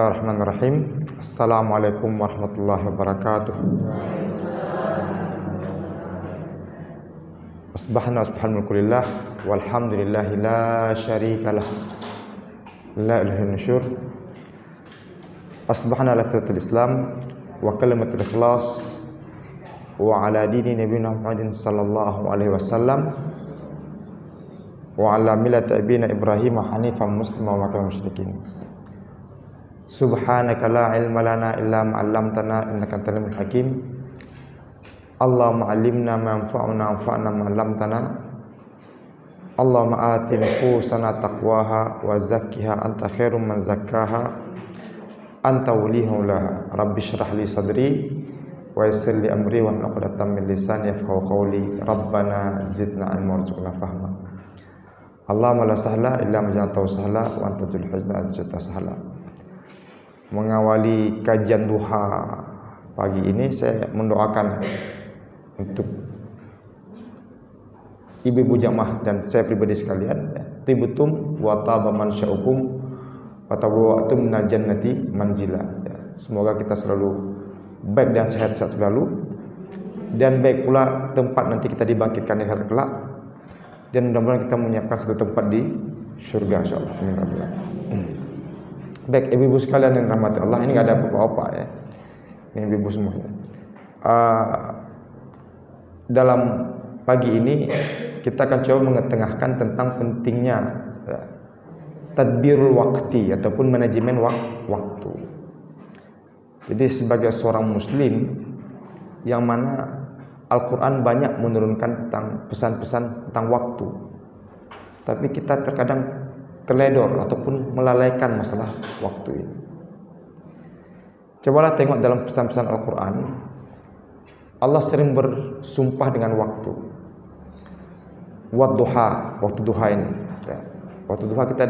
Bismillahirrahmanirrahim. Assalamualaikum warahmatullahi wabarakatuh. Asbahna subhanallah walhamdulillahi la syarikalah la ilaha illallah. Asbahna ala fitratil Islam wa kalimatul ikhlas wa ala dini nabiyina Muhammadin sallallahu alaihi wasallam wa ala millati abina Ibrahim hanifan muslima wa kana musyrikin. Subhanaka la ilma lana illa ma 'allamtana innaka antal alimul hakim. Allahumma 'allimna ma yanfa'una wanfa'na ma 'allamtana. Allahumma ati nufusana taqwaha wa zakkiha anta khairum man zakkaha anta waliyuha laha. Rabbi shrah li sadri wa yassir li amri wa hlul 'uqdatam min lisani yafqahu qawli. Rabbana zidna ilma warzuqna fahma. Allahumma la sahla illa ma ja'altahu sahla wa anta taj'alul hazna idza syi'ta sahla. Mengawali kajian duha pagi ini, saya mendoakan untuk ibu-ibu jamaah dan saya pribadi sekalian, tibutum wa taba mansya'ukum wa tabawwa'tum minal jannati manzila. Semoga kita selalu baik dan sehat-sehat selalu, dan baik pula tempat nanti kita dibangkitkan di akhirat kelak, dan mudah-mudahan kita menyiapkan satu tempat di surga insyaallah. Amin. Baik, ibu-ibu sekalian yang rahmati Allah, ini enggak ada bapak-bapak ya. Ini ibu-ibu semuanya. Dalam pagi ini kita akan coba mengetengahkan tentang pentingnya tadbirul waqti ataupun manajemen waktu. Jadi sebagai seorang muslim yang mana Al-Quran banyak menurunkan tentang pesan-pesan tentang waktu, tapi kita terkadang terledor ataupun melalaikan masalah waktu ini. Cobalah tengok dalam pesan-pesan Al-Quran, Allah sering bersumpah dengan waktu. Wadduha, waktu duha ini ya. Waktu duha kita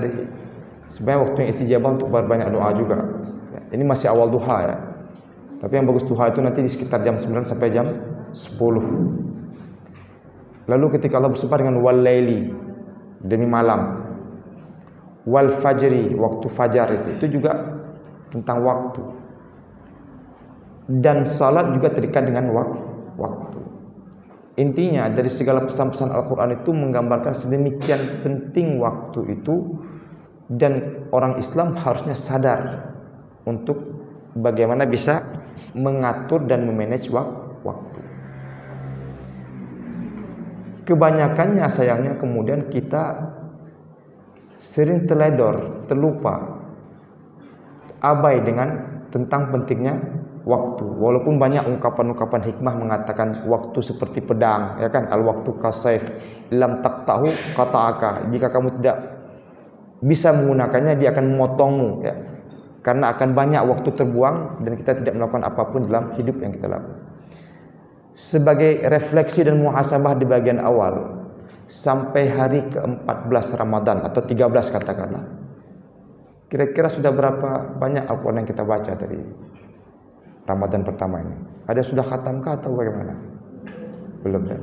sebenarnya waktu yang istijabah untuk berbanyak doa juga ya. Ini masih awal duha ya, tapi yang bagus duha itu nanti di sekitar jam 9 sampai jam 10. Lalu ketika Allah bersumpah dengan wal laili, demi malam, wal fajri, waktu fajar, itu juga tentang waktu. Dan salat juga terikat dengan waktu. Intinya dari segala pesan-pesan Al-Quran itu menggambarkan sedemikian penting waktu itu, dan orang Islam harusnya sadar untuk bagaimana bisa mengatur dan memanage waktu. Kebanyakannya sayangnya kemudian kita sering terledor, terlupa, abai dengan tentang pentingnya waktu. Walaupun banyak ungkapan-ungkapan hikmah mengatakan waktu seperti pedang, ya kan? Al waktu kasayf, lam taqtahu qata'aka. Jika kamu tidak bisa menggunakannya, dia akan memotongmu, ya. Karena akan banyak waktu terbuang dan kita tidak melakukan apapun dalam hidup yang kita lakukan. Sebagai refleksi dan muhasabah di bagian awal, sampai hari ke-14 Ramadan atau 13 katakanlah, kira-kira sudah berapa banyak Al-Quran yang kita baca dari Ramadan pertama ini? Ada sudah khatamkah atau bagaimana? Belum ya.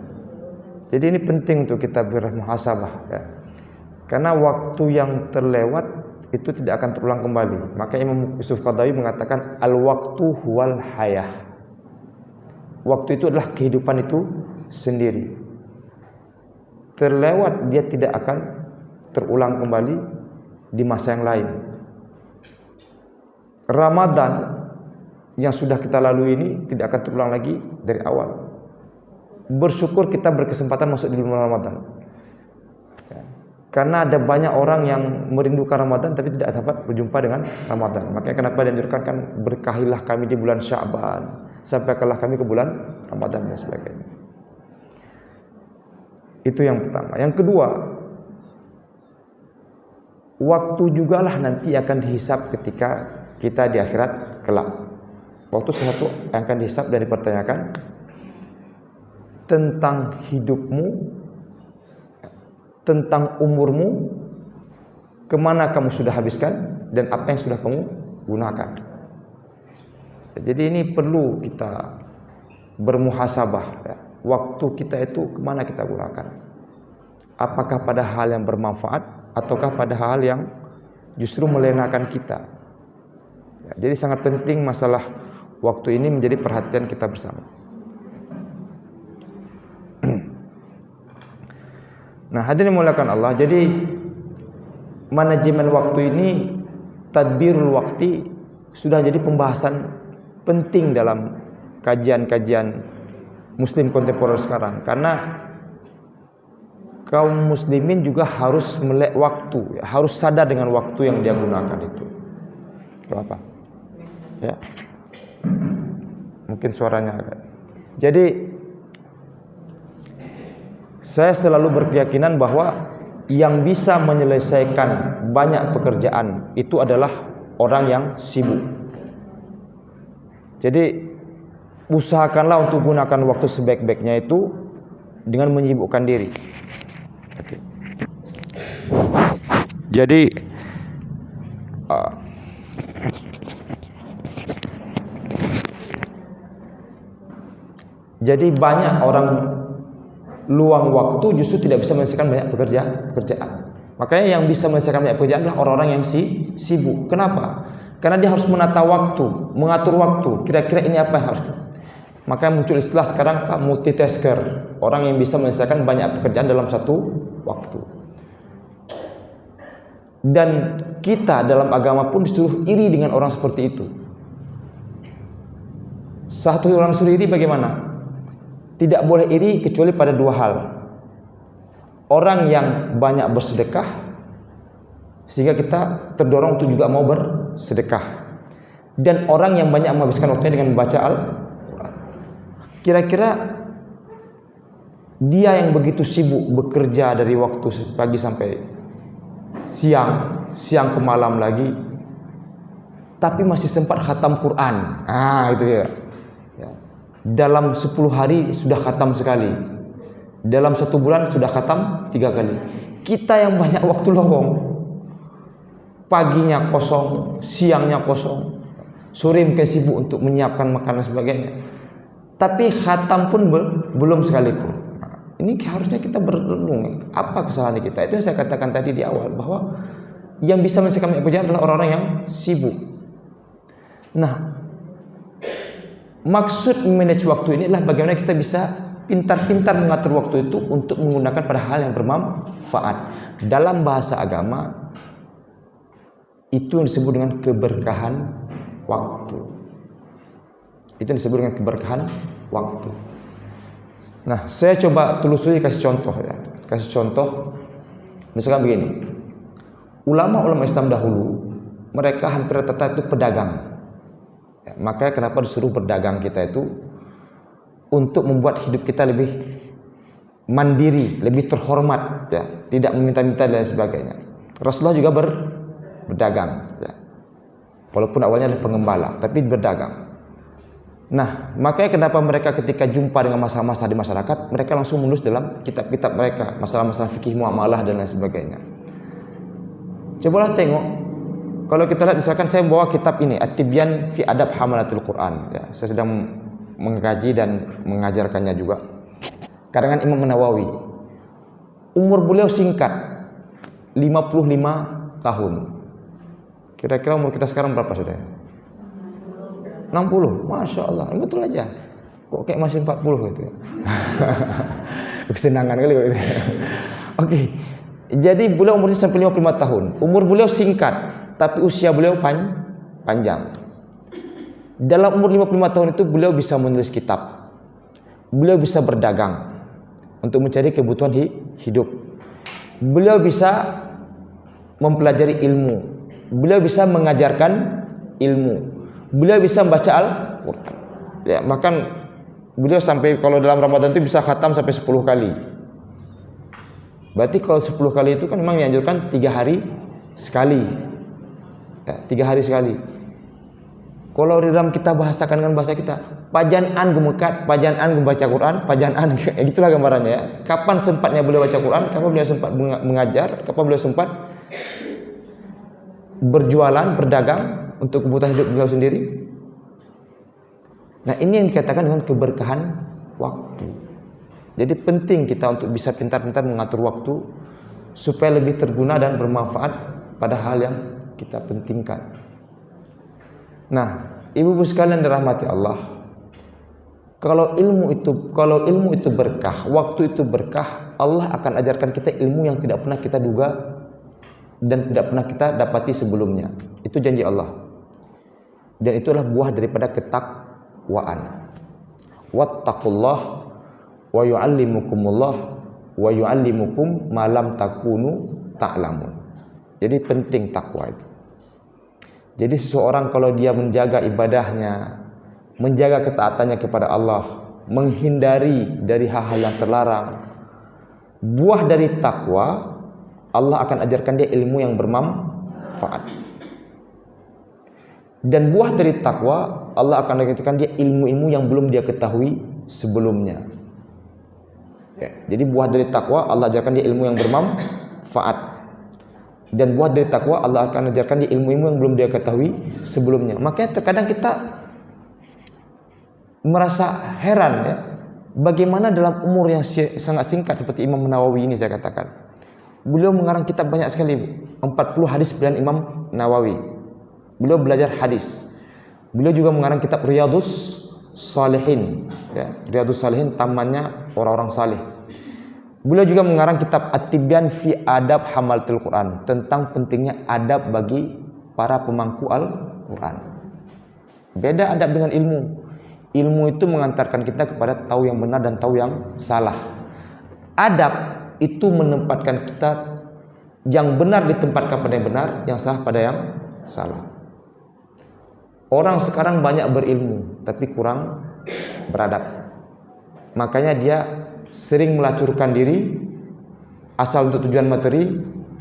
Jadi ini penting untuk kita bermuhasabah ya. Karena waktu yang terlewat itu tidak akan terulang kembali. Maka Imam Yusuf Qaradawi mengatakan al-waktu huwal hayah. Waktu itu adalah kehidupan itu sendiri. Terlewat dia tidak akan terulang kembali di masa yang lain. Ramadan yang sudah kita lalui ini tidak akan terulang lagi dari awal. Bersyukur kita berkesempatan masuk di bulan Ramadan ya. Karena ada banyak orang yang merindukan Ramadan tapi tidak dapat berjumpa dengan Ramadan. Makanya kenapa dianjurkan kan, berkahilah kami di bulan Sya'ban, sampaikanlah kami ke bulan Ramadan dan sebagainya. Itu yang pertama. Yang kedua, waktu jugalah nanti akan dihisab ketika kita di akhirat kelak. Waktu sesuatu yang akan dihisab dan dipertanyakan tentang hidupmu, tentang umurmu, kemana kamu sudah habiskan, dan apa yang sudah kamu gunakan. Jadi ini perlu kita bermuhasabah ya. Waktu kita itu kemana kita gunakan? Apakah pada hal yang bermanfaat ataukah pada hal yang justru melenakan kita? Jadi sangat penting masalah waktu ini menjadi perhatian kita bersama. Nah, hadirin dimuliakan Allah. Jadi manajemen waktu ini, tadbirul waktu, sudah jadi pembahasan penting dalam kajian-kajian muslim kontemporer sekarang. Karena kaum muslimin juga harus melek waktu, harus sadar dengan waktu yang dia gunakan itu. Apa? Ya. Mungkin suaranya agak. Jadi saya selalu berkeyakinan bahwa yang bisa menyelesaikan banyak pekerjaan itu adalah orang yang sibuk. Jadi usahakanlah untuk gunakan waktu sebaik-baiknya itu dengan menyibukkan diri. Oke. Jadi banyak orang luang waktu justru tidak bisa menyelesaikan banyak pekerjaan. Makanya yang bisa menyelesaikan banyak pekerjaan adalah orang-orang yang sibuk. Kenapa? Karena dia harus menata waktu, mengatur waktu. Kira-kira ini apa yang harus. Makanya muncul istilah sekarang Pak multitasker, orang yang bisa menyelesaikan banyak pekerjaan dalam satu waktu. Dan kita dalam agama pun disuruh iri dengan orang seperti itu. Satu orang disuruh iri bagaimana? Tidak boleh iri kecuali pada dua hal. Orang yang banyak bersedekah sehingga kita terdorong untuk juga mau bersedekah. Dan orang yang banyak menghabiskan waktunya dengan membaca Al-Quran. Kira-kira dia yang begitu sibuk bekerja dari waktu pagi sampai siang ke malam lagi, tapi masih sempat khatam Quran. Itu ya. Dalam 10 hari sudah khatam sekali, dalam 1 bulan sudah khatam 3 kali. Kita yang banyak waktu lowong, paginya kosong, siangnya kosong, sore mungkin sibuk untuk menyiapkan makanan sebagainya, tapi khatam pun belum sekalipun. Ini harusnya kita berenung, apa kesalahan kita. Itu yang saya katakan tadi di awal, bahwa yang bisa menyelesaikan pekerjaan adalah orang-orang yang sibuk. Nah, maksud manage waktu ini adalah bagaimana kita bisa pintar-pintar mengatur waktu itu untuk menggunakan pada hal yang bermanfaat. Dalam bahasa agama itu yang disebut dengan keberkahan waktu. Itu yang disebut dengan keberkahan waktu. Nah, saya coba telusuri, kasih contoh ya. Kasih contoh, misalkan begini. Ulama-ulama Islam dahulu, mereka hampir rata-rata itu pedagang. Ya, makanya kenapa disuruh berdagang kita itu untuk membuat hidup kita lebih mandiri, lebih terhormat, ya, tidak meminta-minta dan sebagainya. Rasulullah juga berdagang, ya. Walaupun awalnya adalah pengembala, tapi berdagang. Nah, makanya kenapa mereka ketika jumpa dengan masalah-masalah di masyarakat, mereka langsung menulis dalam kitab-kitab mereka masalah-masalah fikih muamalah dan lain sebagainya. Cobalah tengok. Kalau kita lihat misalkan saya bawa kitab ini At-Tibyan fi Adab Hamalatul Quran, ya, saya sedang mengkaji dan mengajarkannya juga. Karangan Imam Nawawi. Umur beliau singkat, 55 tahun. Kira-kira umur kita sekarang berapa sudah? 60. Masya Allah, betul aja. Kok kayak masih 40 gitu ya. Kesenangan kali gitu. Oke. Jadi beliau umurnya sampai 55 tahun. Umur beliau singkat, tapi usia beliau panjang. Dalam umur 55 tahun itu beliau bisa menulis kitab. Beliau bisa berdagang untuk mencari kebutuhan hidup. Beliau bisa mempelajari ilmu. Beliau bisa mengajarkan ilmu. Beliau bisa membaca Al-Quran. Ya, bahkan beliau sampai kalau dalam Ramadan itu bisa khatam sampai 10 kali. Berarti kalau 10 kali itu kan memang dianjurkan 3 hari sekali. Ya, 3 hari sekali. Kalau di dalam kita bahasakan dengan bahasa kita, pajan'an gemekat, pajan'an membaca Quran, pajan'an, gitulah gambarannya ya. Kapan sempatnya beliau baca Quran, kapan beliau sempat mengajar, kapan beliau sempat berjualan, berdagang untuk kebutuhan hidup beliau sendiri. Nah, ini yang dikatakan dengan keberkahan waktu. Jadi penting kita untuk bisa pintar-pintar mengatur waktu supaya lebih terguna dan bermanfaat pada hal yang kita pentingkan. Nah, ibu-ibu sekalian dirahmati Allah, kalau ilmu itu berkah, waktu itu berkah, Allah akan ajarkan kita ilmu yang tidak pernah kita duga dan tidak pernah kita dapati sebelumnya. Itu janji Allah. Dan itulah buah daripada ketakwaan. Wattaqullah wa yu'allimukumullah wa yu'allimukum ma lam takunu ta'lamun. Jadi penting takwa itu. Jadi seseorang kalau dia menjaga ibadahnya, menjaga ketaatannya kepada Allah, menghindari dari hal-hal yang terlarang, buah dari takwa, Allah akan ajarkan dia ilmu yang bermanfaat. Dan buah dari takwa, Allah akan ajarkan dia ilmu-ilmu yang belum dia ketahui sebelumnya. Ya, jadi buah dari takwa, Allah ajarkan dia ilmu yang bermanfaat. Dan buah dari takwa, Allah akan ajarkan dia ilmu-ilmu yang belum dia ketahui sebelumnya. Makanya terkadang kita merasa heran ya, bagaimana dalam umur yang sangat singkat seperti Imam Nawawi ini saya katakan. Beliau mengarang kitab banyak sekali, 40 hadis pilihan Imam Nawawi. Beliau belajar hadis. Beliau juga mengarang kitab Riyadhus Shalihin, ya, Riyadhus Shalihin tamannya orang-orang saleh. Beliau juga mengarang kitab At-Tibyan fi Adab Hamalatul Quran, tentang pentingnya adab bagi para pemangku Al-Quran. Beda adab dengan ilmu. Ilmu itu mengantarkan kita kepada tahu yang benar dan tahu yang salah. Adab itu menempatkan kita yang benar ditempatkan pada yang benar, yang salah pada yang salah. Orang sekarang banyak berilmu tapi kurang beradab. Makanya dia sering melacurkan diri asal untuk tujuan materi,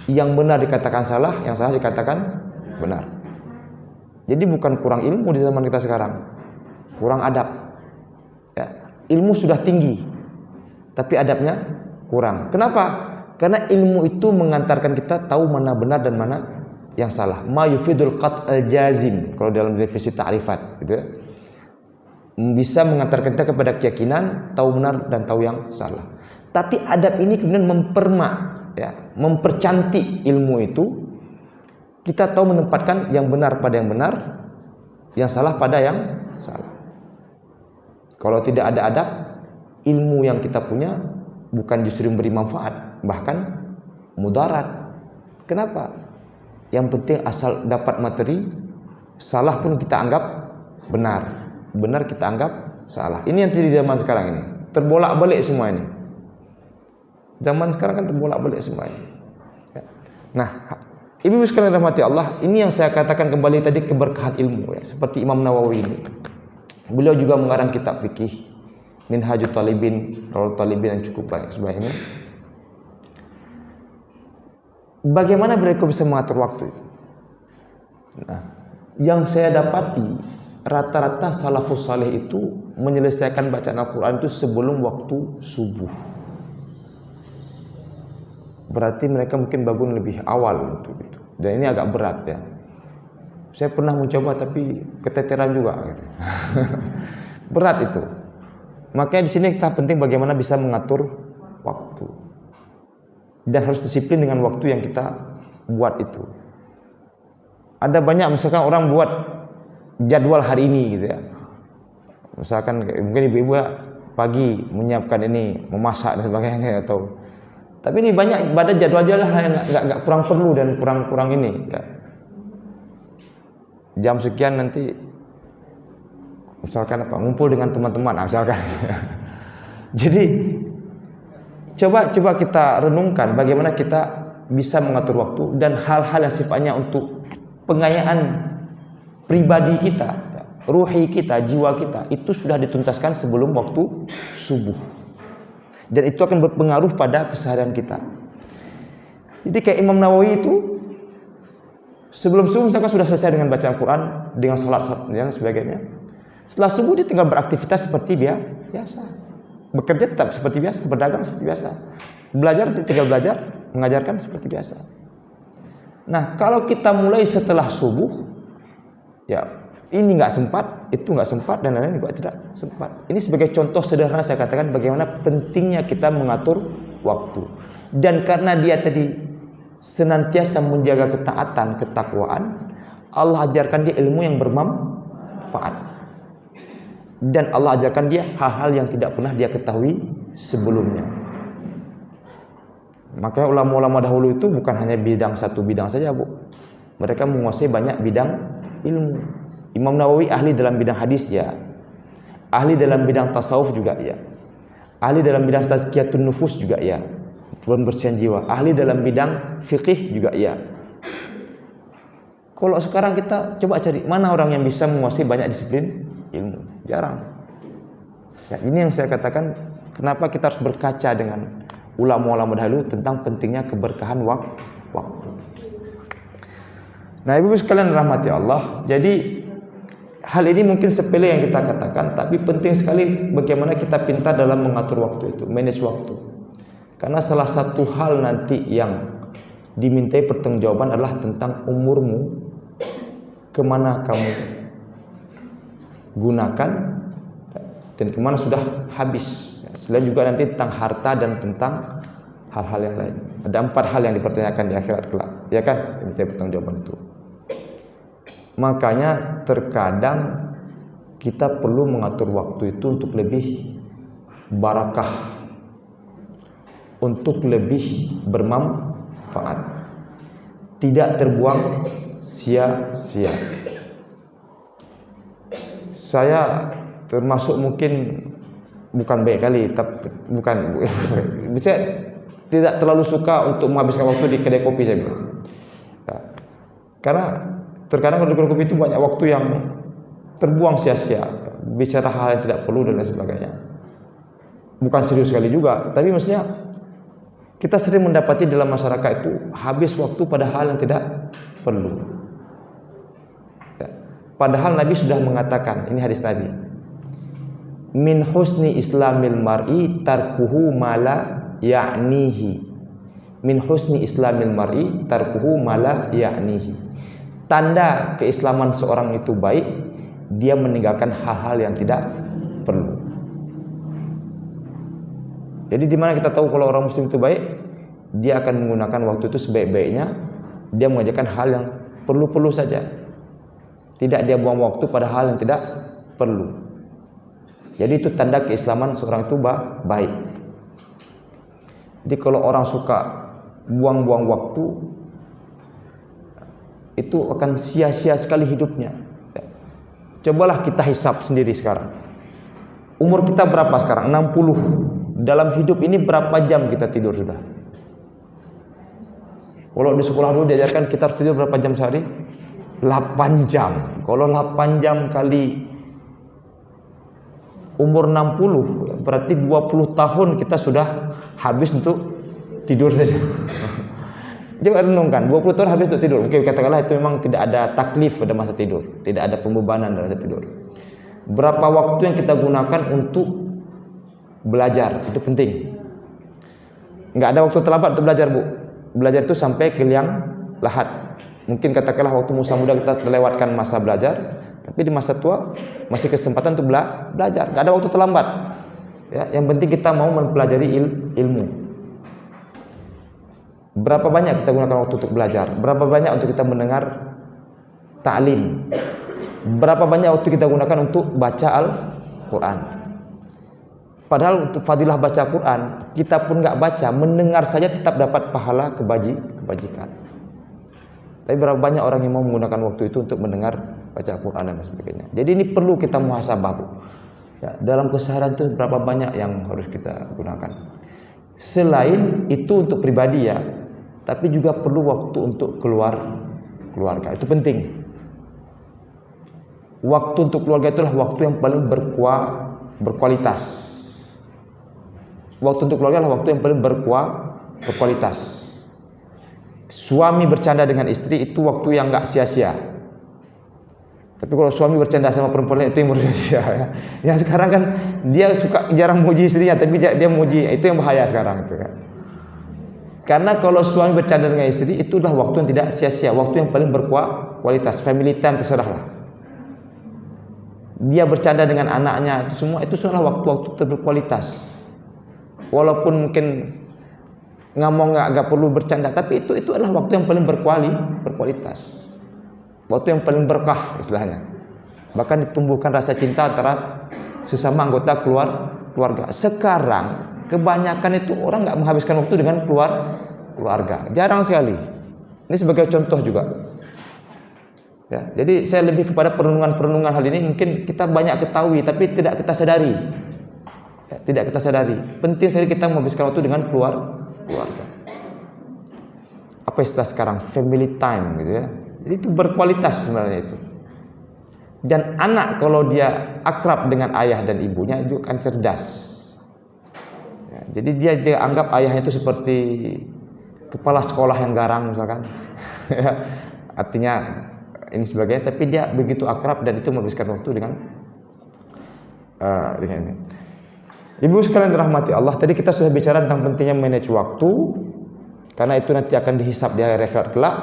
yang benar dikatakan salah, yang salah dikatakan benar. Jadi bukan kurang ilmu di zaman kita sekarang, kurang adab. Ya, ilmu sudah tinggi, tapi adabnya kurang. Kenapa? Karena ilmu itu mengantarkan kita tahu mana benar dan mana yang salah. Ma yufidul qat'al jazim, kalau dalam definisi ta'rifat, gitu ya. Bisa mengantarkan kita kepada keyakinan, tahu benar dan tahu yang salah. Tapi adab ini kemudian mempercantik ilmu itu. Kita tahu menempatkan yang benar pada yang benar, yang salah pada yang salah. Kalau tidak ada adab, ilmu yang kita punya bukan justru memberi manfaat, bahkan mudarat. Kenapa? Yang penting asal dapat materi, salah pun kita anggap benar, benar kita anggap salah. Ini yang terjadi di zaman sekarang ini. Terbolak-balik semua ini. Zaman sekarang kan terbolak-balik semua ini. Nah, ibu-ibu sekalian rahmati Allah, ini yang saya katakan kembali tadi, keberkahan ilmu ya. Seperti Imam Nawawi ini. Beliau juga mengarang kitab fikih, Minhajut Talibin, Rawdatul Talibin, yang cukup banyak sebagainya. Bagaimana mereka bisa mengatur waktu itu? Nah, yang saya dapati rata-rata salafus saleh itu menyelesaikan bacaan Al-Quran itu sebelum waktu subuh. Berarti mereka mungkin bangun lebih awal untuk itu. Dan ini agak berat ya. Saya pernah mencoba tapi keteteran juga. Berat itu. Makanya di sini kita penting bagaimana bisa mengatur waktu. Dan harus disiplin dengan waktu yang kita buat itu. Ada banyak misalkan orang buat jadwal hari ini gitu ya. Misalkan mungkin ibu-ibu pagi menyiapkan ini, memasak dan sebagainya atau. Tapi ini banyak pada jadwal-jadwal yang nggak kurang perlu dan kurang ini. Ya. Jam sekian nanti, misalkan ngumpul dengan teman-teman, misalkan. Jadi coba kita renungkan bagaimana kita bisa mengatur waktu dan hal-hal yang sifatnya untuk pengayaan pribadi kita, ruhi kita, jiwa kita, itu sudah dituntaskan sebelum waktu subuh. Dan itu akan berpengaruh pada keseharian kita. Jadi kayak Imam Nawawi itu sebelum subuh misalkan sudah selesai dengan bacaan Quran, dengan salat dan sebagainya. Setelah subuh dia tinggal beraktivitas seperti biasa. Bekerja tetap seperti biasa, berdagang seperti biasa. Belajar tinggal belajar, mengajarkan seperti biasa. Nah, kalau kita mulai setelah subuh, ya ini nggak sempat, itu nggak sempat, dan lain-lain juga tidak sempat. Ini sebagai contoh sederhana saya katakan bagaimana pentingnya kita mengatur waktu. Dan karena dia tadi senantiasa menjaga ketaatan, ketakwaan, Allah ajarkan dia ilmu yang bermanfaat. bermanfaat. Dan Allah ajarkan dia hal-hal yang tidak pernah dia ketahui sebelumnya. Makanya ulama-ulama dahulu itu bukan hanya satu bidang saja, Bu. Mereka menguasai banyak bidang ilmu. Imam Nawawi ahli dalam bidang hadis, ya. Ahli dalam bidang tasawuf juga, ya. Ahli dalam bidang tazkiyatun nufus juga, ya. Pembersihan jiwa. Ahli dalam bidang fikih juga, ya. Kalau sekarang kita coba cari mana orang yang bisa menguasai banyak disiplin ilmu, jarang. Ya, ini yang saya katakan kenapa kita harus berkaca dengan ulama-ulama dahulu tentang pentingnya keberkahan waktu. Nah, Ibu sekalian rahmati Allah. Jadi hal ini mungkin sepele yang kita katakan, tapi penting sekali bagaimana kita pintar dalam mengatur waktu itu, manage waktu. Karena salah satu hal nanti yang dimintai pertanggungjawaban adalah tentang umurmu, kemana kamu gunakan dan kemana sudah habis. Selain juga nanti tentang harta dan tentang hal-hal yang lain. Ada 4 hal yang dipertanyakan di akhirat kelak, ya kan? Dimintai pertanggungjawaban itu. Makanya terkadang kita perlu mengatur waktu itu untuk lebih barakah, untuk lebih bermanfaat, tidak terbuang sia-sia. Saya termasuk mungkin bukan baik kali, tapi bukan bisa tidak terlalu suka untuk menghabiskan waktu di kedai kopi, saya bilang. Ya. Karena terkadang di kedai kopi itu banyak waktu yang terbuang sia-sia, bicara hal yang tidak perlu dan lain sebagainya. Bukan serius sekali juga, tapi maksudnya kita sering mendapati dalam masyarakat itu habis waktu pada hal yang tidak perlu. Ya. Padahal Nabi sudah mengatakan, ini hadis Nabi, min husni islamil mar'i tarkuhu mala ya'nihi. Min husni islamil mar'i tarkuhu mala ya'nihi. Tanda keislaman seorang itu baik, dia meninggalkan hal-hal yang tidak perlu. Jadi di mana kita tahu kalau orang muslim itu baik? Dia akan menggunakan waktu itu sebaik-baiknya. Dia mengerjakan hal yang perlu-perlu saja. Tidak dia buang waktu pada hal yang tidak perlu. Jadi itu tanda keislaman seorang itu baik. Jadi kalau orang suka buang-buang waktu, itu akan sia-sia sekali hidupnya. Cobalah kita hisap sendiri sekarang. Umur kita berapa sekarang? 60. Dalam hidup ini berapa jam kita tidur sudah? Kalau di sekolah dulu diajarkan kita harus tidur berapa jam sehari? 8 jam. Kalau 8 jam kali umur 60, berarti 20 tahun kita sudah habis untuk tidur saja. Coba renungkan, 20 tahun habis untuk tidur. Mungkin katakanlah itu memang tidak ada taklif pada masa tidur, tidak ada pembebanan dalam masa tidur. Berapa waktu yang kita gunakan untuk belajar, itu penting. Nggak ada waktu terlambat untuk belajar, Bu. Belajar itu sampai ke liang lahat. Mungkin katakanlah waktu Musa muda kita terlewatkan masa belajar, tapi di masa tua masih kesempatan untuk belajar. Nggak ada waktu terlambat. Ya, yang penting kita mau mempelajari ilmu. Berapa banyak kita gunakan waktu untuk belajar? Berapa banyak untuk kita mendengar ta'lim? Berapa banyak waktu kita gunakan untuk baca Al-Quran? Padahal untuk fadilah baca Quran, kita pun nggak baca, mendengar saja tetap dapat pahala kebajikan. Tapi berapa banyak orang yang mau menggunakan waktu itu untuk mendengar baca Quran dan sebagainya. Jadi ini perlu kita muhasabah, Bu. Ya, dalam keseharian itu berapa banyak yang harus kita gunakan. Selain itu untuk pribadi, ya, tapi juga perlu waktu untuk keluarga. Itu penting. Waktu untuk keluarga itulah waktu yang paling berkualitas. Waktu untuk keluarga adalah waktu yang paling berkualitas. Suami bercanda dengan istri itu waktu yang nggak sia-sia. Tapi kalau suami bercanda sama perempuan lain itu yang sia-sia. Ya. Yang sekarang kan dia suka jarang muji istrinya, tapi dia muji, itu yang bahaya sekarang itu kan. Karena kalau suami bercanda dengan istri itu adalah waktu yang tidak sia-sia, waktu yang paling berkualitas. Family time terserahlah. Dia bercanda dengan anaknya, itu semua itu adalah waktu-waktu berkualitas. Walaupun mungkin ngomong nggak perlu bercanda, tapi itu adalah waktu yang paling berkualitas, waktu yang paling berkah istilahnya. Bahkan ditumbuhkan rasa cinta antara sesama anggota keluarga. Sekarang kebanyakan itu orang nggak menghabiskan waktu dengan keluarga, jarang sekali. Ini sebagai contoh juga. Ya, jadi saya lebih kepada perenungan hal ini. Mungkin kita banyak ketahui, tapi tidak kita sadari. Ya, tidak kita sadari. Penting sekali kita menghabiskan waktu dengan keluarga. Apa istilah sekarang? Family time, gitu ya. Jadi itu berkualitas sebenarnya itu. Dan anak kalau dia akrab dengan ayah dan ibunya itu akan cerdas. Ya, jadi dia anggap ayahnya itu seperti kepala sekolah yang garang misalkan. Artinya ini sebagainya, tapi dia begitu akrab dan itu menghabiskan waktu dengan ini. Ibu sekalian dirahmati Allah, tadi kita sudah bicara tentang pentingnya manage waktu, karena itu nanti akan dihisab di hari akhirat kelak.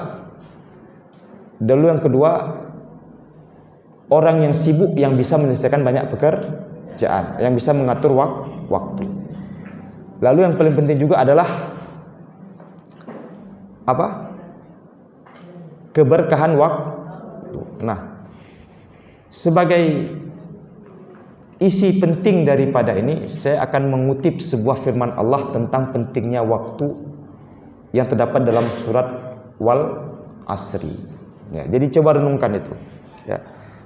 Lalu yang kedua, orang yang sibuk yang bisa menyelesaikan banyak pekerjaan, yang bisa mengatur waktu. Lalu yang paling penting juga adalah apa? Keberkahan waktu. Nah, sebagai isi penting daripada ini, saya akan mengutip sebuah firman Allah tentang pentingnya waktu yang terdapat dalam surat Wal Asri. Ya, jadi coba renungkan itu. Ya.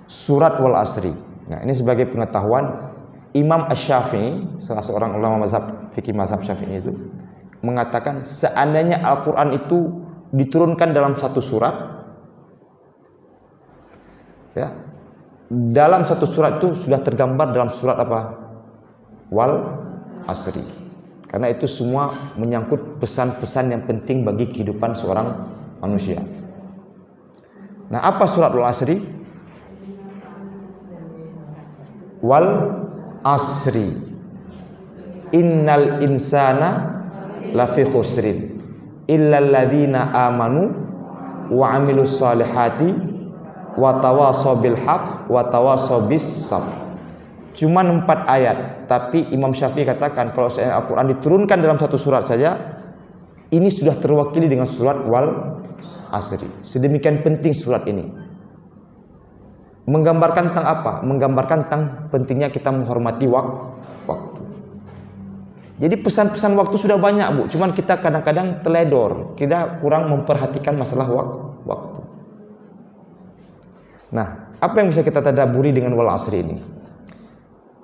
Surat Wal Asri. Nah, ini sebagai pengetahuan, Imam Asy-Syafi'i, salah seorang ulama mazhab fikih mazhab Syafi'i itu mengatakan seandainya Al-Qur'an itu diturunkan dalam satu surat, ya, dalam satu surat itu sudah tergambar dalam surat apa? Wal Asri. Karena itu semua menyangkut pesan-pesan yang penting bagi kehidupan seorang manusia. Nah, apa surat Wal Asri? Wal Asri innal insana lafi khusrin illal ladzina amanu wa amilus solihati wa tawasaw bil haq wa tawasaw bis sabr. Cuman 4 ayat, tapi Imam Syafi'i katakan kalau Al-Qur'an diturunkan dalam satu surat saja, ini sudah terwakili dengan surat Wal Asri. Sedemikian penting surat ini. Menggambarkan tentang apa? Menggambarkan tentang pentingnya kita menghormati waktu. Jadi pesan-pesan waktu sudah banyak, Bu. Cuman kita kadang-kadang teledor, kita kurang memperhatikan masalah waktu. Nah, apa yang bisa kita tadaburi dengan Wal Asri ini?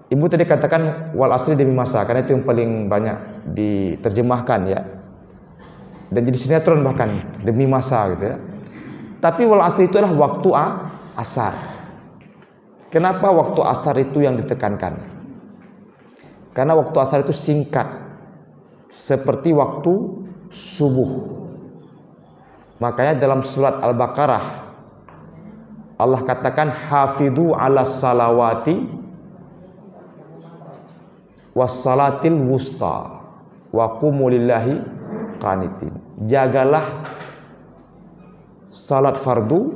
Ibu tadi katakan Wal Asri demi masa, karena itu yang paling banyak diterjemahkan ya. Dan jadi sinetron bahkan demi masa gitu ya. Tapi Wal Asri itu adalah waktu asar. Kenapa waktu asar itu yang ditekankan? Karena waktu asar itu singkat, seperti waktu subuh. Makanya dalam surat Al-Baqarah Allah katakan hafidhu 'alas salawati wassalatil wusta wa qumu lillahi qanitin. Jagalah salat fardu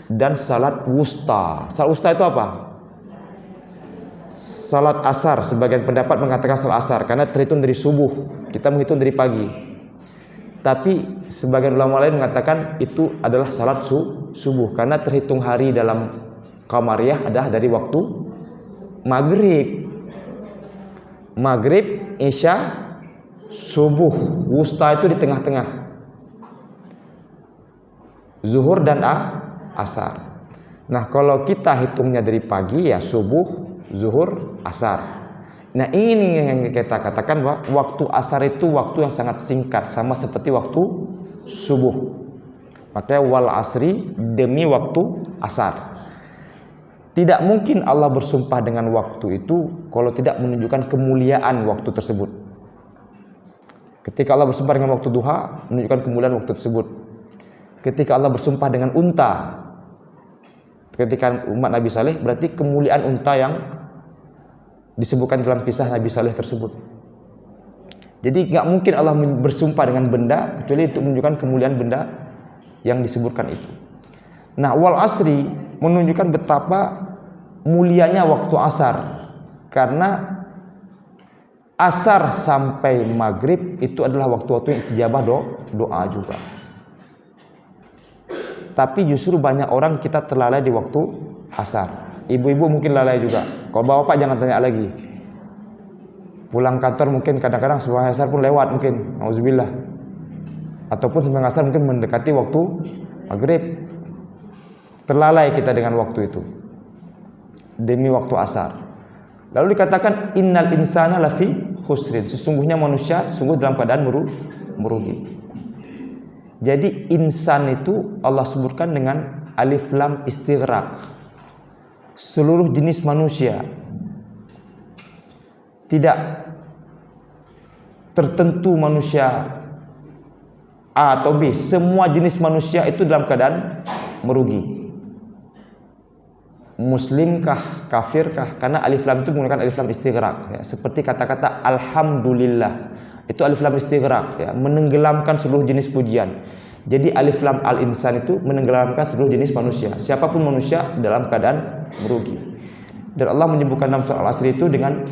dan salat wusta. Salat wusta itu apa? Salat asar. Sebagian pendapat mengatakan salat asar karena terhitung dari subuh. Kita menghitung dari pagi. Tapi sebagian ulama lain mengatakan itu adalah salat subuh karena terhitung hari dalam Qamariyah adalah dari waktu maghrib, isya, subuh. Wusta itu di tengah-tengah. Zuhur dan asar. Nah, kalau kita hitungnya dari pagi ya subuh, zuhur, asar. Nah, ini yang kita katakan bahwa waktu asar itu waktu yang sangat singkat, sama seperti waktu subuh. Makanya wal asri, demi waktu asar. Tidak mungkin Allah bersumpah dengan waktu itu kalau tidak menunjukkan kemuliaan waktu tersebut. Ketika Allah bersumpah dengan waktu duha, menunjukkan kemuliaan waktu tersebut. Ketika Allah bersumpah dengan unta, ketika umat Nabi Saleh, berarti kemuliaan unta yang disebutkan dalam kisah Nabi Saleh tersebut. Jadi nggak mungkin Allah bersumpah dengan benda kecuali untuk menunjukkan kemuliaan benda yang disebutkan itu. Nah, wal asri menunjukkan betapa mulianya waktu asar, karena asar sampai maghrib itu adalah waktu-waktu yang istijabah doa juga. Tapi justru banyak orang kita terlalai di waktu asar. Ibu-ibu mungkin lalai juga. Kalau bapak jangan tanya lagi. Pulang kantor mungkin kadang-kadang sembahyang asar pun lewat mungkin. Auzubillah. Ataupun sembahyang asar mungkin mendekati waktu maghrib. Terlalai kita dengan waktu itu. Demi waktu asar. Lalu dikatakan innal insana lafi khusrin. Sesungguhnya manusia sungguh dalam keadaan merugi. Jadi insan itu Allah sebutkan dengan alif lam istighraq. Seluruh jenis manusia, tidak tertentu manusia A atau B, semua jenis manusia itu dalam keadaan merugi. Muslimkah, kafirkah? Karena alif lam itu menggunakan alif lam istighraq ya. Seperti kata-kata alhamdulillah, itu alif lam istighraq ya, menenggelamkan seluruh jenis pujian. Jadi alif lam al insan itu menenggelamkan seluruh jenis manusia. Siapapun manusia dalam keadaan merugi. Dan Allah menyebutkan dalam surah Al-Asr itu dengan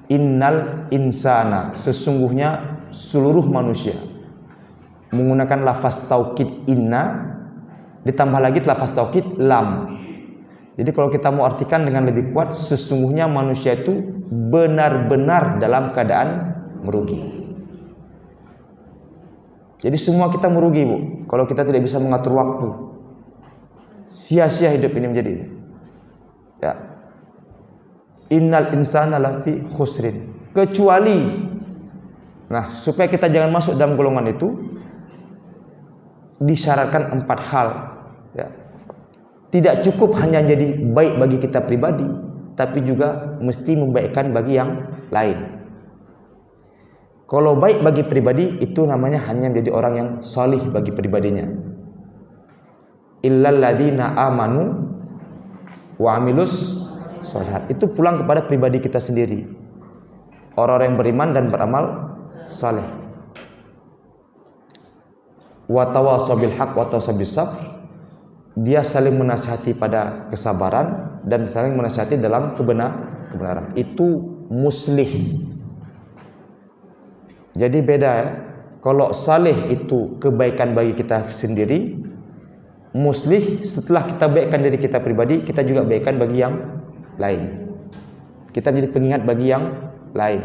innal insana, sesungguhnya seluruh manusia. Menggunakan lafaz taukid inna, ditambah lagi lafaz taukid lam. Jadi kalau kita mau artikan dengan lebih kuat, sesungguhnya manusia itu benar-benar dalam keadaan merugi. Jadi semua kita merugi, Bu. Kalau kita tidak bisa mengatur waktu, sia-sia hidup ini menjadi ini. Ya. Innal insana lafi khusrin. Kecuali, nah supaya kita jangan masuk dalam golongan itu, disyaratkan 4 hal. Ya. Tidak cukup hanya jadi baik bagi kita pribadi, tapi juga mesti membaikkan bagi yang lain. Kalau baik bagi pribadi itu namanya hanya menjadi orang yang salih bagi pribadinya. Illal ladzina amanu wa amilus sholihat. Itu pulang kepada pribadi kita sendiri. Orang-orang yang beriman dan beramal saleh. Wa tawasaw bil haqq wa tawasaw bis sabr. Dia saling menasihati pada kesabaran dan saling menasihati dalam kebenaran. Itu muslih. Jadi beda ya. Kalau saleh itu kebaikan bagi kita sendiri, muslih setelah kita baikkan diri kita pribadi, kita juga baikkan bagi yang lain. Kita menjadi pengingat bagi yang lain.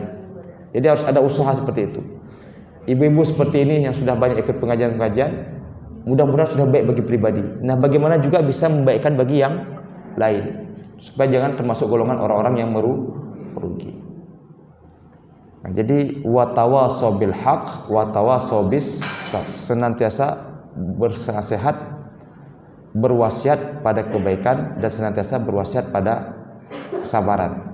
Jadi harus ada usaha seperti itu. Ibu-ibu seperti ini yang sudah banyak ikut pengajian-pengajian, mudah-mudahan sudah baik bagi pribadi. Nah, bagaimana juga bisa membaikkan bagi yang lain, supaya jangan termasuk golongan orang-orang yang merugi. Nah, jadi watawasaw bil haqq watawasaw bis sabr, senantiasa bersehat, berwasiat pada kebaikan dan senantiasa berwasiat pada kesabaran.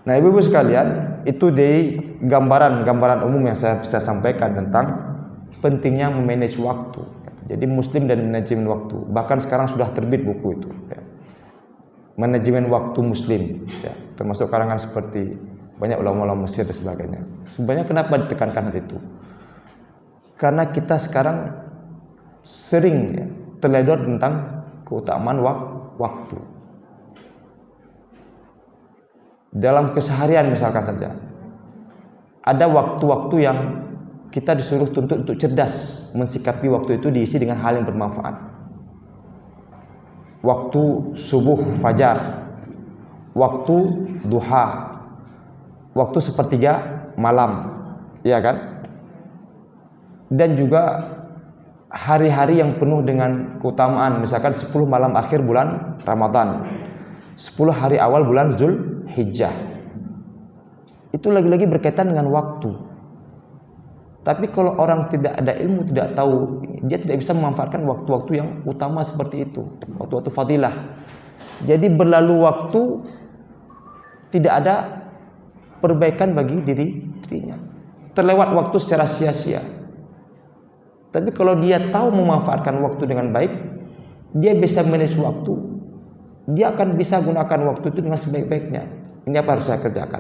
Nah, ibu-ibu sekalian, itu di gambaran umum yang saya bisa sampaikan tentang pentingnya memanage waktu. Jadi muslim dan manajemen waktu. Bahkan sekarang sudah terbit buku itu. Ya. Manajemen waktu muslim. Ya. Termasuk karangan seperti banyak ulama-ulama Mesir dan sebagainya. Sebenarnya kenapa ditekankan hal itu? Karena kita sekarang sering ya, terledor tentang keutamaan waktu. Dalam keseharian misalkan saja, ada waktu-waktu yang kita disuruh tuntut untuk cerdas mensikapi waktu itu, diisi dengan hal yang bermanfaat. Waktu subuh fajar, waktu duha, waktu sepertiga malam, ya kan? Dan juga hari-hari yang penuh dengan keutamaan, misalkan 10 malam akhir bulan Ramadan, 10 hari awal bulan Zulhijjah. Itu lagi-lagi berkaitan dengan waktu. Tapi kalau orang tidak ada ilmu, tidak tahu, dia tidak bisa memanfaatkan waktu-waktu yang utama seperti itu, waktu-waktu fadilah. Jadi berlalu waktu, tidak ada perbaikan bagi dirinya. Terlewat waktu secara sia-sia. Tapi kalau dia tahu memanfaatkan waktu dengan baik, dia bisa manage waktu. Dia akan bisa gunakan waktu itu dengan sebaik-baiknya. Ini apa harus saya kerjakan?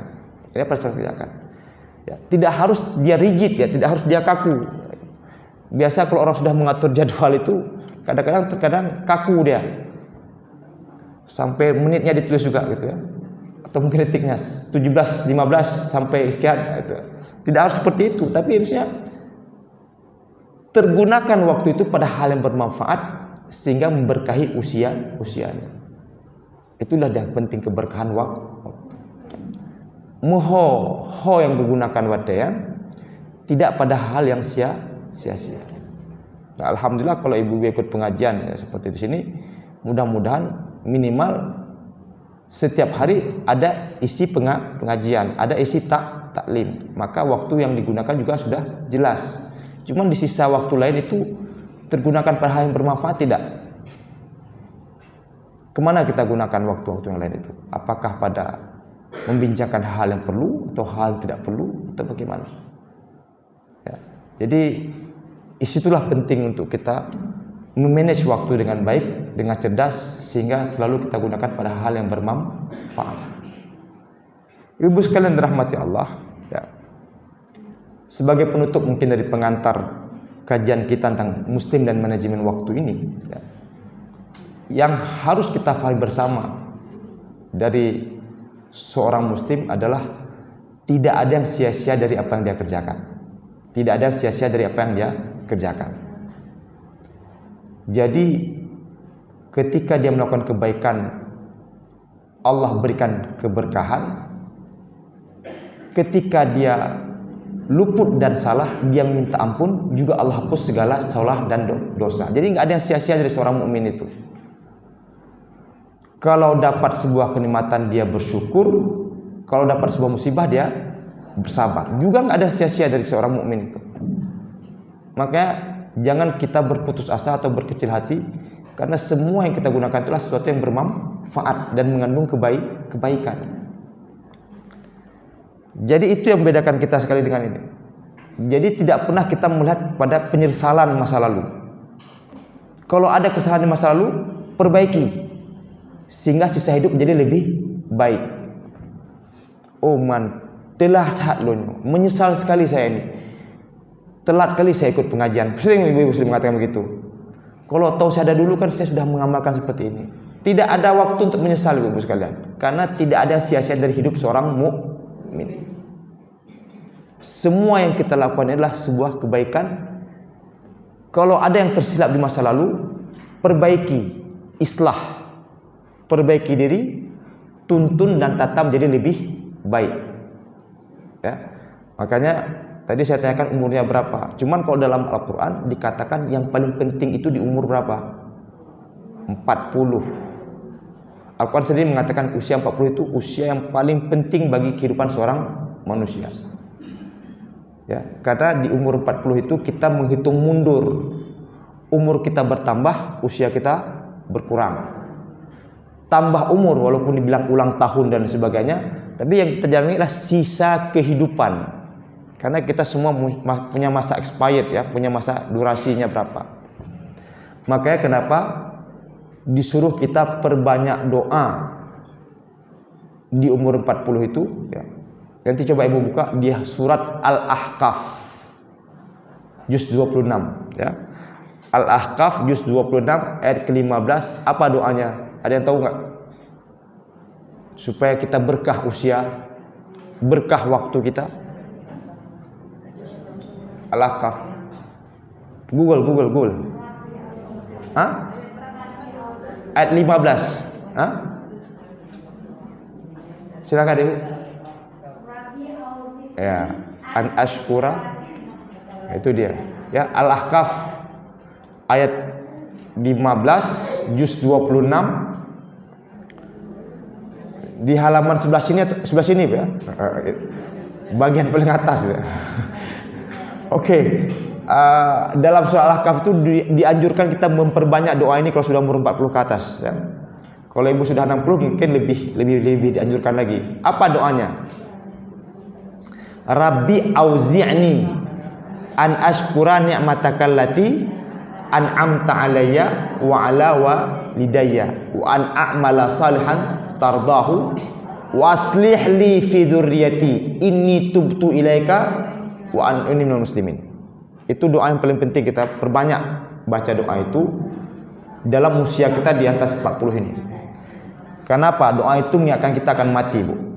Ini apa harus saya kerjakan? Ya, tidak harus dia rigid ya, tidak harus dia kaku. Biasa kalau orang sudah mengatur jadwal itu, kadang-kadang kaku dia. Sampai menitnya ditulis juga gitu ya. Atau mungkin detiknya 17, 15 sampai sekian gitu. Tidak harus seperti itu, tapi harusnya tergunakan waktu itu pada hal yang bermanfaat sehingga memberkahi usianya. Itulah yang penting, keberkahan waktu. Moho yang menggunakan wadayan tidak pada hal yang sia-sia. Nah, alhamdulillah kalau ibu ikut pengajian ya, seperti di sini, mudah-mudahan minimal setiap hari ada isi pengajian, ada isi taklim. Maka waktu yang digunakan juga sudah jelas. Cuman di sisa waktu lain itu tergunakan pada hal yang bermanfaat tidak? Kemana kita gunakan waktu-waktu yang lain itu? Apakah pada membincangkan hal yang perlu atau hal yang tidak perlu atau bagaimana? Ya. Jadi disitulah penting untuk kita memanage waktu dengan baik, dengan cerdas, sehingga selalu kita gunakan pada hal yang bermanfaat. Ibu sekalian dirahmati Allah, ya. Sebagai penutup mungkin dari pengantar kajian kita tentang Muslim dan manajemen waktu ini, ya, yang harus kita pahami bersama dari seorang Muslim adalah tidak ada yang sia-sia dari apa yang dia kerjakan. Tidak ada sia-sia dari apa yang dia kerjakan. Jadi ketika dia melakukan kebaikan, Allah berikan keberkahan. Ketika dia luput dan salah, dia minta ampun, juga Allah hapus segala salah dan dosa. Jadi nggak ada yang sia-sia dari seorang mukmin itu. Kalau dapat sebuah kenikmatan dia bersyukur, kalau dapat sebuah musibah dia bersabar. Juga nggak ada sia-sia dari seorang mukmin itu. Makanya jangan kita berputus asa atau berkecil hati, karena semua yang kita gunakan itulah sesuatu yang bermanfaat dan mengandung kebaikan. Jadi itu yang membedakan kita sekali dengan ini. Jadi tidak pernah kita melihat pada penyesalan masa lalu. Kalau ada kesalahan di masa lalu, perbaiki sehingga sisa hidup menjadi lebih baik. Oh man, telah menyesal sekali saya ini. Telat kali saya ikut pengajian. Sering ibu Muslim mengatakan begitu. Kalau tahu saya ada dulu kan saya sudah mengamalkan seperti ini. Tidak ada waktu untuk menyesal ibu sekalian, karena tidak ada sia-sia dari hidup seorang mukmin. Semua yang kita lakukan adalah sebuah kebaikan. Kalau ada yang tersilap di masa lalu, perbaiki, islah, perbaiki diri, tuntun dan tata menjadi lebih baik. Ya, makanya tadi saya tanyakan umurnya berapa. Cuman kalau dalam Al-Quran dikatakan yang paling penting itu di umur berapa? 40. Al-Quran sendiri mengatakan usia 40 itu usia yang paling penting bagi kehidupan seorang manusia. Ya, karena di umur 40 itu kita menghitung mundur. Umur kita bertambah, usia kita berkurang. Tambah umur walaupun dibilang ulang tahun dan sebagainya, tapi yang kita jalani adalah sisa kehidupan. Karena kita semua punya masa expired, ya, punya masa durasinya berapa. Makanya kenapa disuruh kita perbanyak doa di umur 40 itu, ya. Nanti coba ibu buka dia surat Al-Ahqaf juz 26, ya. Al-Ahqaf juz 26 ayat ke-15. Apa doanya? Ada yang tahu nggak? Supaya kita berkah usia, berkah waktu kita. Al-Ahqaf. Google. Hah? Ayat 15. Hah? Silakan ibu. Ya, an ashkura. Itu dia. Ya, Al-Ahqaf ayat 15 juz 26 di halaman sebelah sini ya. Bagian paling atas ya. Oke. Dalam surah Al-Ahqaf itu dianjurkan kita memperbanyak doa ini kalau sudah umur 40 ke atas, ya. Kalau ibu sudah 60 mungkin lebih dianjurkan lagi. Apa doanya? Rabbi auzi'ni an ashkura ni'mataka allati an'amta alayya wa ala walidayya wa an a'mala salihan tardahu wa aslih li fi dzurriyyati inni tubtu ilaika wa an minal muslimin. Itu doa yang paling penting kita perbanyak baca doa itu dalam usia kita di atas 40 ini. Kenapa? Doa itu mengingatkan kita akan mati, Bu.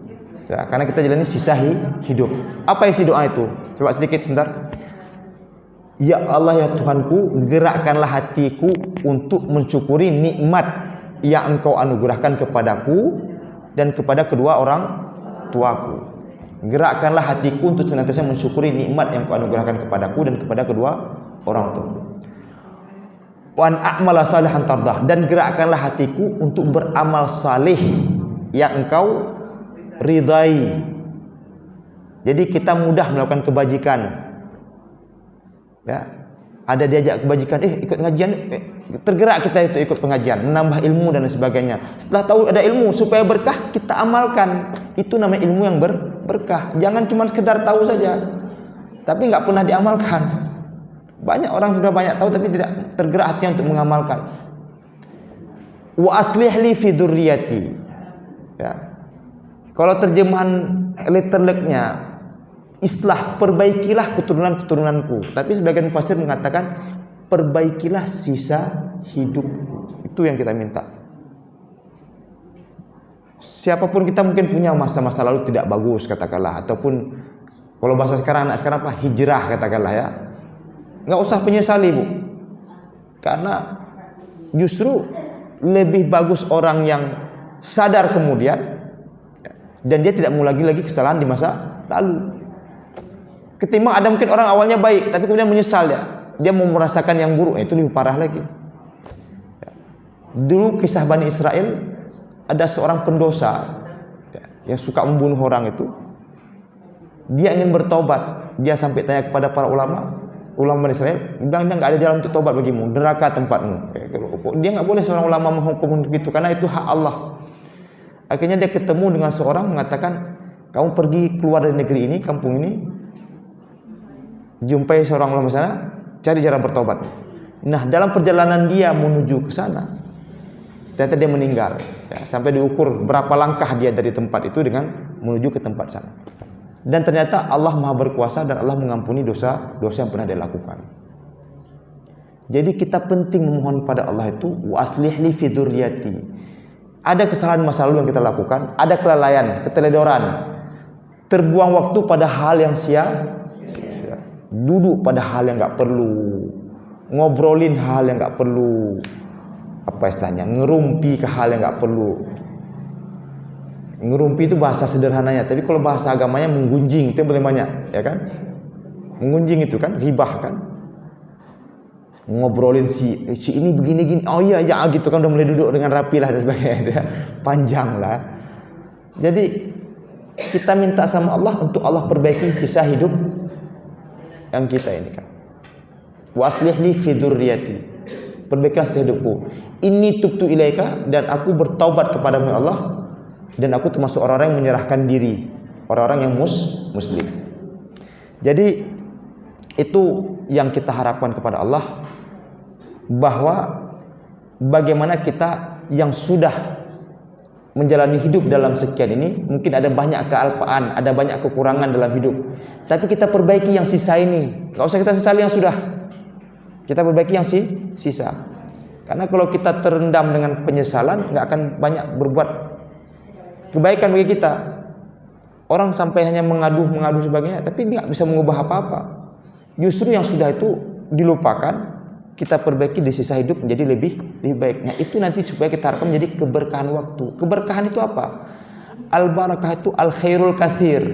Ya, karena kita jalani sisa hidup. Apa isi doa itu? Coba sedikit sebentar. Ya Allah ya Tuhanku, gerakkanlah hatiku untuk mensyukuri nikmat yang engkau anugerahkan kepadaku dan kepada kedua orang tuaku. Gerakkanlah hatiku untuk senantiasa mensyukuri nikmat yang kau anugerahkan kepadaku dan kepada kedua orang tuaku. Wan a'mala salihan tardah, dan gerakkanlah hatiku untuk beramal saleh yang engkau ridai. Jadi kita mudah melakukan kebajikan. Ya, ada diajak kebajikan, ikut pengajian, tergerak kita itu ikut pengajian, menambah ilmu dan sebagainya. Setelah tahu ada ilmu supaya berkah, kita amalkan. Itu namanya ilmu yang berkah. Jangan cuma sekedar tahu saja, tapi nggak pernah diamalkan. Banyak orang sudah banyak tahu tapi tidak tergerak hatinya untuk mengamalkan. Wa aslih li fi dzurriyyati. Ya. Kalau terjemahan letterleknya, islah, perbaikilah keturunan-keturunanku. Tapi sebagian mufassir mengatakan perbaikilah sisa hidupku. Itu yang kita minta. Siapapun kita mungkin punya masa-masa lalu tidak bagus katakanlah, ataupun kalau bahasa sekarang anak sekarang apa? Hijrah katakanlah ya. Nggak usah penyesali bu, karena justru lebih bagus orang yang sadar kemudian dan dia tidak mengulangi lagi kesalahan di masa lalu, ketimbang ada mungkin orang awalnya baik tapi kemudian menyesal dia mau merasakan yang buruk, itu lebih parah lagi. Dulu kisah Bani Israel, ada seorang pendosa yang suka membunuh orang itu. Dia ingin bertobat, dia sampai tanya kepada para ulama Bani Israel, bilang dia nggak ada jalan untuk tobat bagimu, neraka tempatmu. Dia nggak boleh seorang ulama menghukum untuk itu karena itu hak Allah. Akhirnya dia ketemu dengan seorang mengatakan, kamu pergi keluar dari negeri ini, kampung ini, jumpai seorang ulama sana, cari cara bertobat. Nah, dalam perjalanan dia menuju ke sana, ternyata dia meninggal. Ya, sampai diukur berapa langkah dia dari tempat itu dengan menuju ke tempat sana. Dan ternyata Allah Maha berkuasa dan Allah mengampuni dosa-dosa yang pernah dia lakukan. Jadi kita penting memohon pada Allah itu, wa aslih li fi dzurriyyati. Ada kesalahan masa lalu yang kita lakukan, ada kelalaian, keteledoran, terbuang waktu pada hal yang sia-sia, duduk pada hal yang nggak perlu, ngobrolin hal yang nggak perlu, apa istilahnya, ngerumpi ke hal yang nggak perlu. Ngerumpi itu bahasa sederhananya, tapi kalau bahasa agamanya menggunjing, itu yang paling banyak, ya kan? Menggunjing itu kan hibah kan? Ngobrolin si ini begini-gini, oh iya ya gitu kan, udah mulai duduk dengan rapi lah dan sebagainya, panjang lah. Jadi kita minta sama Allah untuk Allah perbaiki sisa hidup yang kita ini kan. Wa aslih li fi dzurriyyati, perbaikilah sisa hidupku. Inni tubtu ilaika, dan aku bertaubat kepadamu ya Allah, dan aku termasuk orang-orang yang menyerahkan diri, orang-orang yang muslim. Jadi itu yang kita harapkan kepada Allah, bahwa bagaimana kita yang sudah menjalani hidup dalam sekian ini, mungkin ada banyak kealpaan, ada banyak kekurangan dalam hidup, tapi kita perbaiki yang sisa ini. Gak usah kita sesali yang sudah, kita perbaiki yang sisa. Karena kalau kita terendam dengan penyesalan, gak akan banyak berbuat kebaikan bagi kita. Orang sampai hanya mengadu sebagainya, tapi dia nggak bisa mengubah apa-apa. Justru yang sudah itu dilupakan, kita perbaiki di sisa hidup menjadi lebih baiknya. Itu nanti supaya kita harapkan menjadi keberkahan waktu. Keberkahan itu apa? Al-barakah itu al-khairul katsir.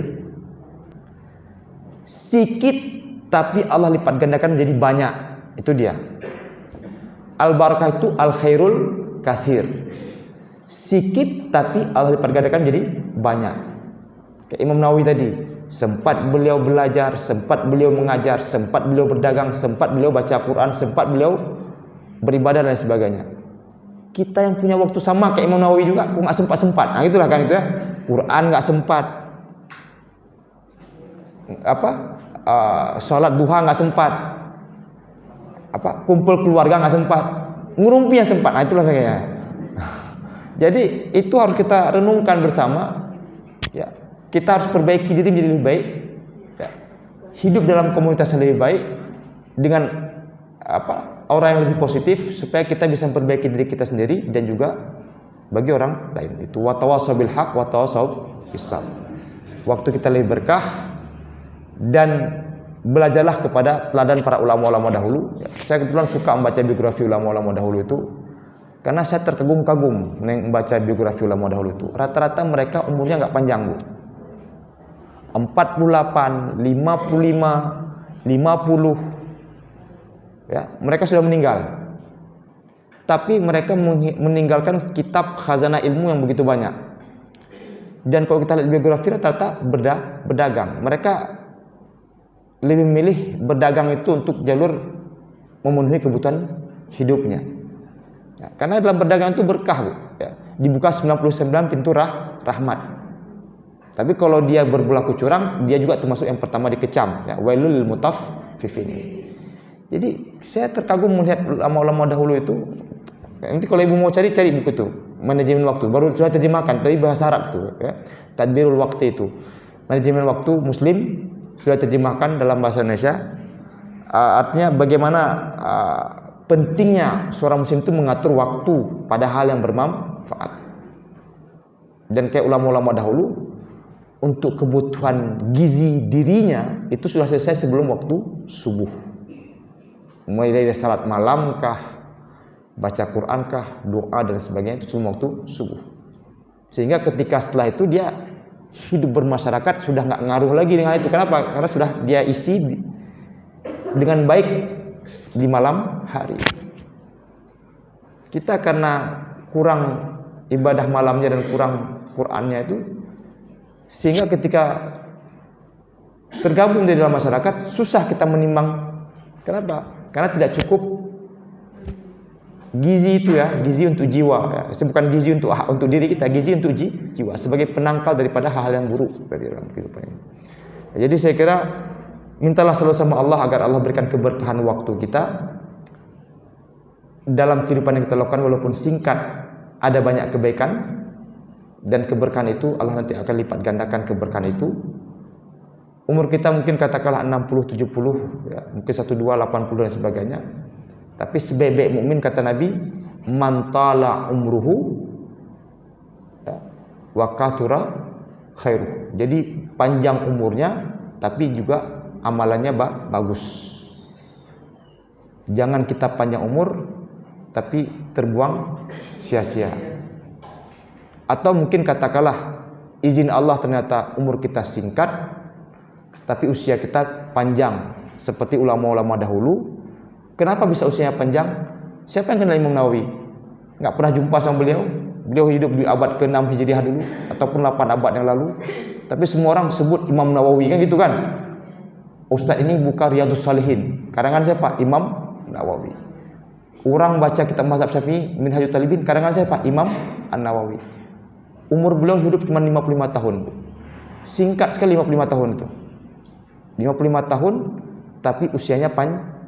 Sikit tapi Allah lipat gandakan menjadi banyak. Itu dia. Al-barakah itu al-khairul katsir. Sikit tapi Allah lipat gandakan menjadi banyak. Kayak Imam Nawawi tadi, sempat beliau belajar, sempat beliau mengajar, sempat beliau berdagang, sempat beliau baca Quran, sempat beliau beribadah dan sebagainya. Kita yang punya waktu sama kayak Imam Nawawi juga, kok nggak sempat. Nah itulah kan itu ya. Quran nggak sempat, sholat duha nggak sempat, kumpul keluarga nggak sempat, ngurumpi yang sempat. Nah itulah kayaknya. Jadi itu harus kita renungkan bersama. Ya. Kita harus perbaiki diri menjadi lebih baik, ya. Hidup dalam komunitas yang lebih baik dengan aura yang lebih positif, supaya kita bisa memperbaiki diri kita sendiri dan juga bagi orang lain. Itu wa tawassaw bil haq wa tawassaw bis sabr. Waktu kita lebih berkah, dan belajarlah kepada teladan para ulama-ulama dahulu. Ya. Saya kebetulan suka membaca biografi ulama-ulama dahulu itu, Karena saya terkagum-kagum membaca biografi ulama dahulu itu. Rata-rata mereka umurnya nggak panjang, Bu. 48, 55, 50. Ya, mereka sudah meninggal. Tapi mereka meninggalkan kitab khazanah ilmu yang begitu banyak. Dan kalau kita lihat biografi rata-rata berdagang. Mereka lebih memilih berdagang itu untuk jalur memenuhi kebutuhan hidupnya. Ya, karena dalam berdagang itu berkah, Bu. Ya, dibuka 99 pintu rahmat. Tapi kalau dia berlaku curang, dia juga termasuk yang pertama dikecam. Ya, wailul lil mutaffifin. Jadi saya terkagum melihat ulama-ulama dahulu itu. Nanti kalau ibu mau cari buku itu, manajemen waktu. Baru sudah terjemahkan, tapi bahasa Arab tuh. Ya. Tadbirul waktu itu, manajemen waktu Muslim sudah terjemahkan dalam bahasa Indonesia. Artinya bagaimana pentingnya seorang Muslim itu mengatur waktu pada hal yang bermanfaat. Dan kayak ulama-ulama dahulu, untuk kebutuhan gizi dirinya itu sudah selesai sebelum waktu subuh. Mulai dari salat malam kah, baca Quran kah, doa dan sebagainya itu sebelum waktu subuh. Sehingga ketika setelah itu dia hidup bermasyarakat sudah nggak ngaruh lagi dengan itu. Kenapa? Karena sudah dia isi dengan baik di malam hari. Kita karena kurang ibadah malamnya dan kurang Qur'annya itu, sehingga ketika tergabung di dalam masyarakat susah kita menimbang. Kenapa? Karena tidak cukup gizi itu ya, gizi untuk jiwa ya. Bukan gizi untuk diri kita, gizi untuk jiwa sebagai penangkal daripada hal-hal yang buruk dari dalam kehidupan ini. Jadi saya kira mintalah selalu sama Allah agar Allah berikan keberkahan waktu kita dalam kehidupan yang kita lakukan, walaupun singkat ada banyak kebaikan. Dan keberkahan itu Allah nanti akan lipat gandakan keberkahan itu. Umur kita mungkin katakanlah 60, 70 ya, mungkin 12, 80 dan sebagainya. Tapi sebaik-baik mukmin kata Nabi, man tala umruhu ya, wa kathura khairuh. Jadi panjang umurnya tapi juga amalannya bagus. Jangan kita panjang umur tapi terbuang sia-sia. Atau mungkin katakanlah izin Allah ternyata umur kita singkat tapi usia kita panjang seperti ulama-ulama dahulu. Kenapa bisa usianya panjang? Siapa yang kenal Imam Nawawi? Nggak pernah jumpa sama beliau. Beliau hidup di abad ke-6 Hijriah dulu ataupun 8 abad yang lalu. Tapi semua orang sebut Imam Nawawi kan gitu kan. Ustadz ini buka Riyadhus Shalihin. Karangan siapa? Imam Nawawi. Orang baca kitab mazhab Syafi'i Minhajut Talibin, karangan siapa? Imam An-Nawawi. Umur beliau hidup cuma 55 tahun. Singkat sekali 55 tahun itu. 55 tahun tapi usianya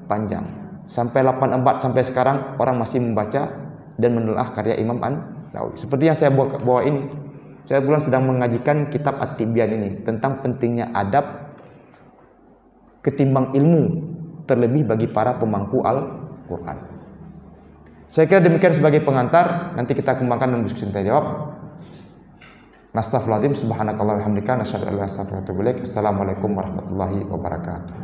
panjang. Sampai 8 abad sampai sekarang orang masih membaca dan menelaah karya Imam An-Nawawi. Seperti yang saya bawa ini. Saya bulan sedang mengajikan kitab At-Tibyan ini tentang pentingnya adab ketimbang ilmu, terlebih bagi para pemangku Al-Quran. Saya kira demikian sebagai pengantar. Nanti kita kembangkan dalam diskusi tanya jawab. Nastaghfirullahaladzim, subhanakallah wa bihamdika, nasyhadu an la ilaha illa anta, astaghfiruka wa atubu ilaik. Assalamualaikum warahmatullahi wabarakatuh.